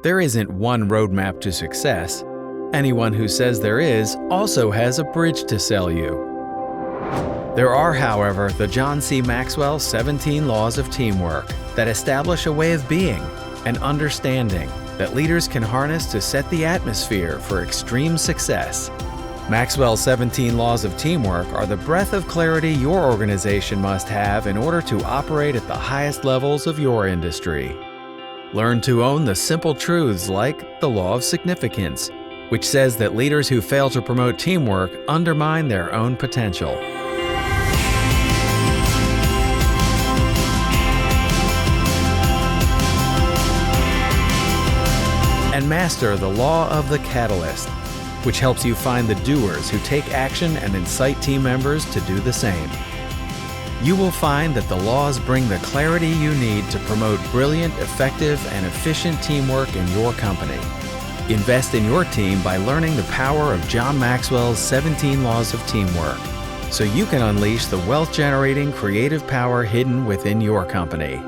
There isn't one roadmap to success. Anyone who says there is also has a bridge to sell you. There are, however, the John C. Maxwell 17 Laws of Teamwork that establish a way of being and understanding that leaders can harness to set the atmosphere for extreme success. Maxwell's 17 Laws of Teamwork are the breath of clarity your organization must have in order to operate at the highest levels of your industry. Learn to own the simple truths like the law of significance, which says that leaders who fail to promote teamwork undermine their own potential. And master the law of the catalyst, which helps you find the doers who take action and incite team members to do the same. You will find that the laws bring the clarity you need to promote brilliant, effective, and efficient teamwork in your company. Invest in your team by learning the power of John Maxwell's 17 Laws of Teamwork, so you can unleash the wealth-generating creative power hidden within your company.